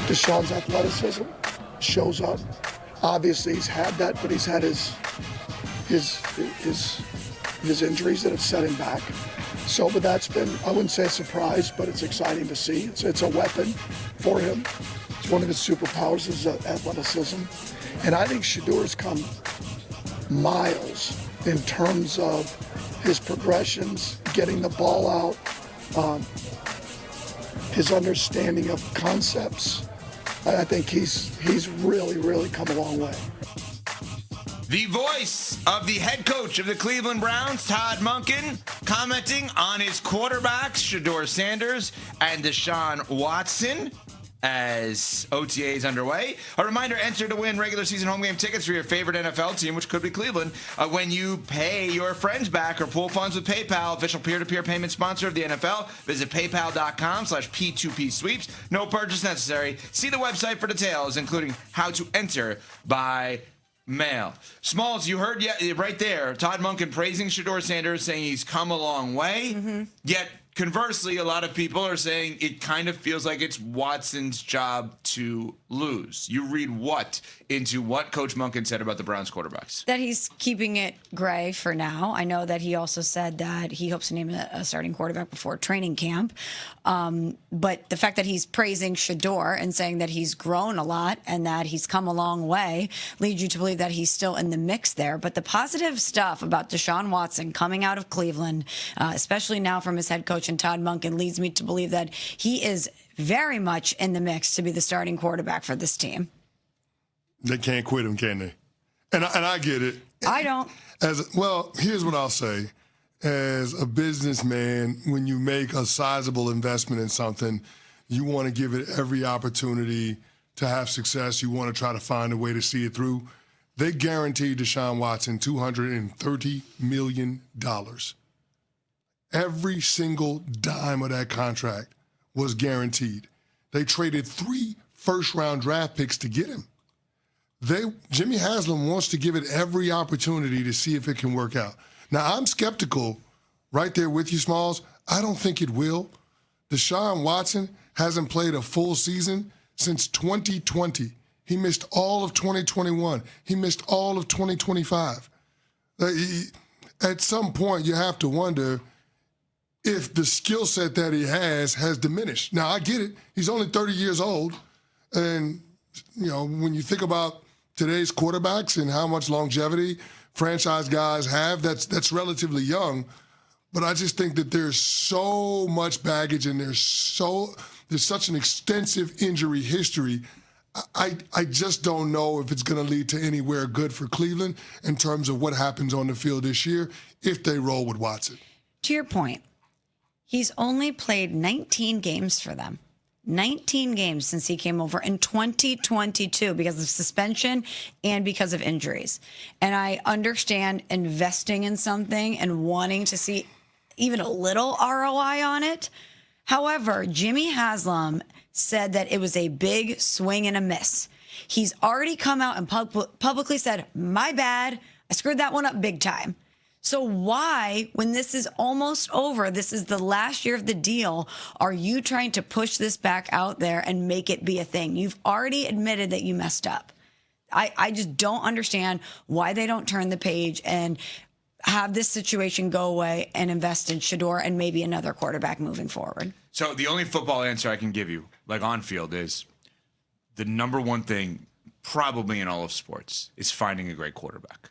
Deshaun's athleticism shows up. Obviously, he's had that, but he's had his injuries that have set him back. So, but that's been, I wouldn't say a surprise, but it's exciting to see. It's a weapon for him. It's one of his superpowers is athleticism. And I think Shedeur's come miles in terms of his progressions, getting the ball out, his understanding of concepts. I think he's really come a long way. The voice of the head coach of the Cleveland Browns, Todd Monken, commenting on his quarterbacks, Shedeur Sanders and Deshaun Watson, as OTA is underway. A reminder, enter to win regular season home game tickets for your favorite NFL team, which could be Cleveland, when you pay your friends back or pool funds with PayPal, official peer-to-peer payment sponsor of the NFL. Visit paypal.com/P2P sweeps. No purchase necessary. See the website for details, including how to enter by mail. Smalls, you heard right there, Todd Monken praising Shedeur Sanders, saying he's come a long way, yet conversely, a lot of people are saying it kind of feels like it's Watson's job to lose. You read what into what Coach Monken said about the Browns quarterbacks? That he's keeping it gray for now. I know that he also said that he hopes to name a starting quarterback before training camp. But the fact that he's praising Shedeur and saying that he's grown a lot and that he's come a long way leads you to believe that he's still in the mix there. But the positive stuff about Deshaun Watson coming out of Cleveland, especially now from his head coach and Todd Monken, leads me to believe that he is very much in the mix to be the starting quarterback for this team. They can't quit him, can they? And I get it. I don't. Well, here's what I'll say. As a businessman, when you make a sizable investment in something, you want to give it every opportunity to have success. You want to try to find a way to see it through. They guaranteed Deshaun Watson $230 million. Every single dime of that contract was guaranteed. They traded 3 first-round draft picks to get him. Jimmy Haslam wants to give it every opportunity to see if it can work out. Now, I'm skeptical right there with you, Smalls. I don't think it will. Deshaun Watson hasn't played a full season since 2020. He missed all of 2021. He missed all of 2025. At some point, you have to wonder if the skill set that he has diminished. Now, I get it. He's only 30 years old. And, when you think about today's quarterbacks and how much longevity franchise guys have, that's relatively young. But I just think that there's so much baggage and there's such an extensive injury history. I just don't know if it's going to lead to anywhere good for Cleveland in terms of what happens on the field this year if they roll with Watson. To your point, he's only played 19 games for them. 19 games since he came over in 2022 because of suspension and because of injuries. And I understand investing in something and wanting to see even a little ROI on it. However, Jimmy Haslam said that it was a big swing and a miss. He's already come out and publicly said, my bad, I screwed that one up big time. So why, when this is almost over, this is the last year of the deal, are you trying to push this back out there and make it be a thing? You've already admitted that you messed up. I just don't understand why they don't turn the page and have this situation go away and invest in Shedeur and maybe another quarterback moving forward. So the only football answer I can give you, like on field, is the number one thing probably in all of sports is finding a great quarterback.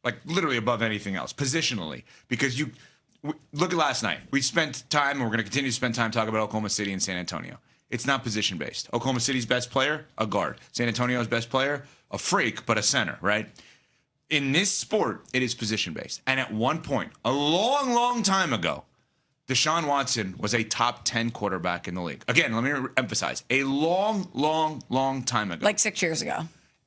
Like literally above anything else, positionally. Because look at last night. We spent time, and we're going to continue to spend time talking about Oklahoma City and San Antonio. It's not position-based. Oklahoma City's best player, a guard. San Antonio's best player, a freak, but a center, right? In this sport, it is position-based. And at one point, a long, long time ago, Deshaun Watson was a top 10 quarterback in the league. Again, let me emphasize, a long, long, long time ago. Like 6 years ago.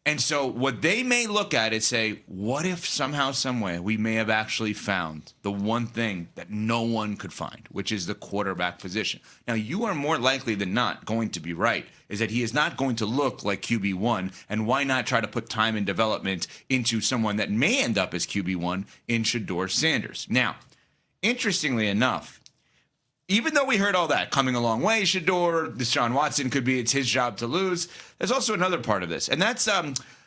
And so what they may look at is say, what if somehow, some way, we may have actually found the one thing that no one could find, which is the quarterback position. Now, you are more likely than not going to be right, is that he is not going to look like QB1, and why not try to put time and development into someone that may end up as QB1 in Shedeur Sanders. Now, interestingly enough, even though we heard all that coming a long way, Shedeur, Deshaun Watson could be, it's his job to lose. There's also another part of this, and that's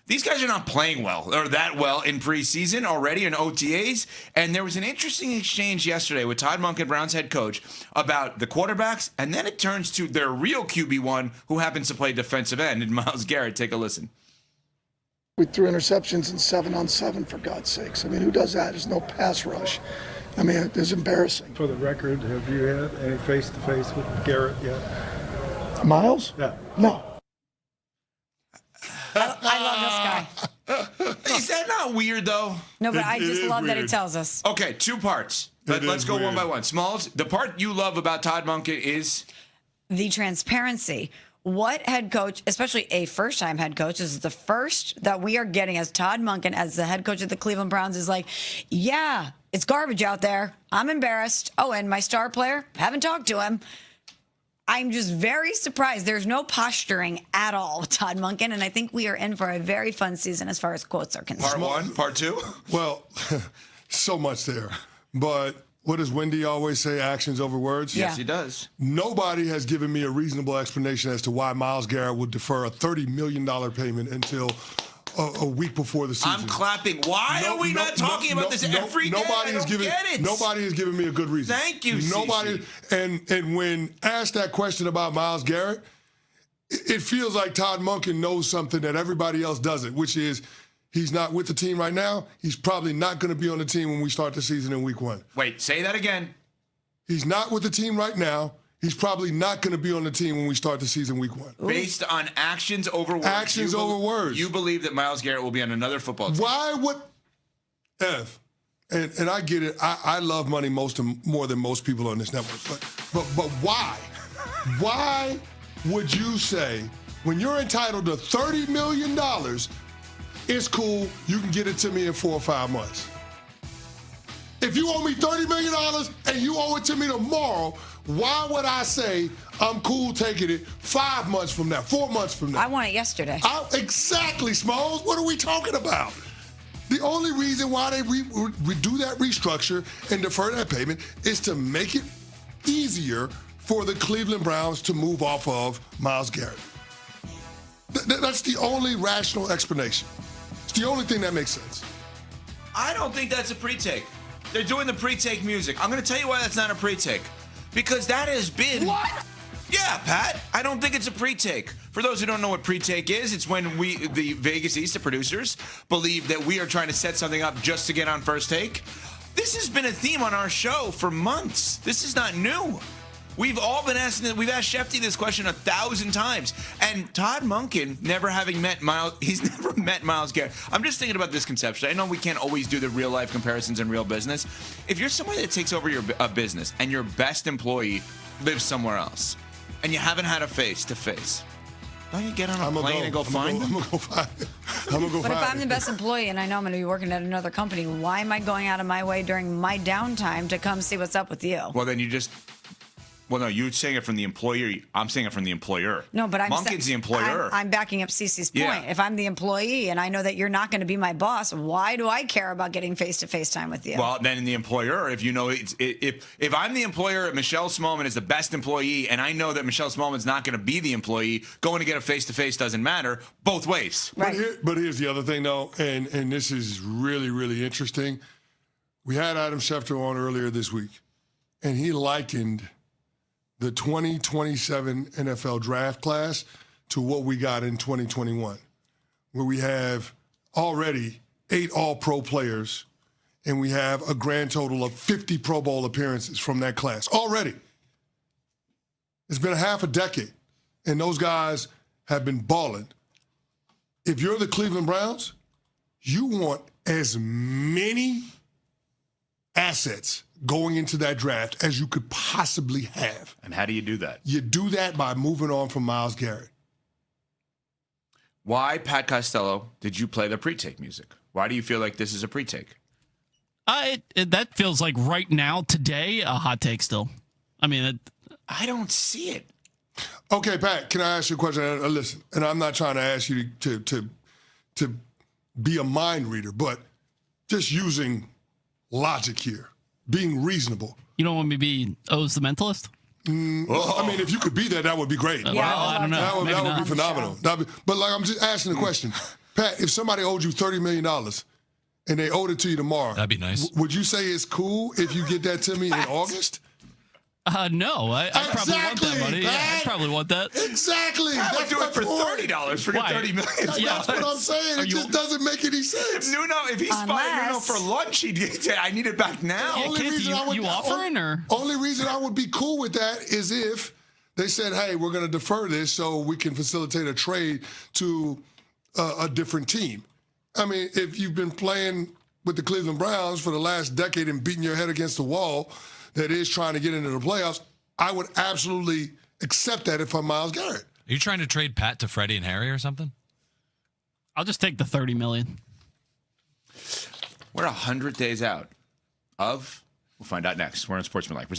these guys are not playing well or that well in preseason already in OTAs. And there was an interesting exchange yesterday with Todd Monken, Browns head coach, about the quarterbacks, and then it turns to their real QB1, who happens to play defensive end, and Myles Garrett. Take a listen. We threw interceptions in 7-on-7, for God's sakes. I mean, who does that? There's no pass rush. I mean, it's embarrassing. For the record, have you had any face-to-face with Garrett yet? Miles? Yeah. No. I love this guy. Is that not weird, though? No, but I just is love that he weird. tells us. Okay, two parts. Let's go one weird. by one. Smalls, the part you love about Todd Monken is The transparency. What head coach, especially a first-time head coach, this is the first that we are getting as Todd Monken, as the head coach of the Cleveland Browns, is like, yeah, it's garbage out there. I'm embarrassed. Oh, and my star player, haven't talked to him. I'm just very surprised. There's no posturing at all with Todd Monken, and I think we are in for a very fun season as far as quotes are concerned. part one, part two. Well, so much there. But what does Wendy always say? Actions over words? Yeah. Yes, he does. Nobody has given me a reasonable explanation as to why Myles Garrett would defer a $30 million payment until a week before the season. I'm clapping. Why are we not talking about this every day? Nobody I has don't given. get it. Nobody has given me a good reason. Thank you, Nobody. And when asked that question about Myles Garrett, it feels like Todd Monken knows something that everybody else doesn't, which is he's not with the team right now. He's probably not going to be on the team when we start the season in week 1. Wait, say that again. He's not with the team right now. He's probably not going to be on the team when we start the season week 1. Based on actions over words. Actions over words. You believe that Myles Garrett will be on another football team. Why would F? And I get it. I love money more than most people on this network. But why? Why would you say when you're entitled to $30 million, it's cool, you can get it to me in 4 or 5 months? If you owe me $30 million and you owe it to me tomorrow, why would I say I'm cool taking it 5 months from now, 4 months from now? I want it yesterday. Exactly, Smalls. What are we talking about? The only reason why they do that restructure and defer that payment is to make it easier for the Cleveland Browns to move off of Myles Garrett. That's the only rational explanation. It's the only thing that makes sense. I don't think that's a pre-take. They're doing the pre-take music. I'm going to tell you why that's not a pre-take. Because that has been... What? Yeah, Pat. I don't think it's a pre-take. For those who don't know what pre-take is, it's when we, the Vegas East, the producers, believe that we are trying to set something up just to get on First Take. This has been a theme on our show for months. This is not new. We've all been asking, we've asked Shefty this question 1,000 times. And Todd Monken, never having met Myles, he's never met Myles Garrett. I'm just thinking about this conception. I know we can't always do the real life comparisons in real business. If you're somebody that takes over a business and your best employee lives somewhere else and you haven't had a face-to-face, don't you get on a plane and go find them? I'm going to go find him. I'm going to go But find if I'm the him. best employee and I know I'm going to be working at another company, why am I going out of my way during my downtime to come see what's up with you? Well, then you just... Well, no, you're saying it from the employer. I'm saying it from the employer. No, but Monken's the employer. I'm backing up Cece's point. Yeah. If I'm the employee and I know that you're not going to be my boss, why do I care about getting face-to-face time with you? Well, then the employer, if you know, if I'm the employer, Michelle Smallman is the best employee, and I know that Michelle Smallman's not going to be the employee, going to get a face-to-face doesn't matter. Both ways. Right. But here's the other thing, though, and this is really, really interesting. We had Adam Schefter on earlier this week, and he likened the 2027 NFL draft class to what we got in 2021, where we have already 8 all-pro players, and we have a grand total of 50 Pro Bowl appearances from that class already. It's been a half a decade, and those guys have been balling. If you're the Cleveland Browns, you want as many assets going into that draft as you could possibly have. And how do you do that? You do that by moving on from Myles Garrett. Why, Pat Costello, did you play the pre-take music? Why do you feel like this is a pre-take? That feels like right now, today, a hot take still. I mean, I don't see it. Okay, Pat, can I ask you a question? Listen, and I'm not trying to ask you to be a mind reader, but just using logic here. being reasonable. You don't want me to be O's the mentalist? I mean, if you could be that would be great. Well, I don't know. That would Maybe be not. phenomenal. But like, I'm just asking the question. Pat, if somebody owed you $30 million and they owed it to you tomorrow, that'd be nice. Would you say it's cool if you get that to me in August? No, I probably want that money. Yeah, I probably want that. Exactly. I would That's do my it for point. $30 for Why? $30 million. Yeah. That's what I'm saying. It just doesn't make any sense. Nuno, if he spotted Nuno for lunch, he'd say, I need it back now. Yeah, Only Canty, reason I would- you offering or? Only reason I would be cool with that is if they said, hey, we're going to defer this so we can facilitate a trade to a different team. I mean, if you've been playing with the Cleveland Browns for the last decade and beating your head against the wall that is trying to get into the playoffs, I would absolutely accept that if I'm Myles Garrett. Are you trying to trade Pat to Freddie and Harry or something? I'll just take the $30 million. We're 100 days out of, we'll find out next. We're on Sportsmanlike.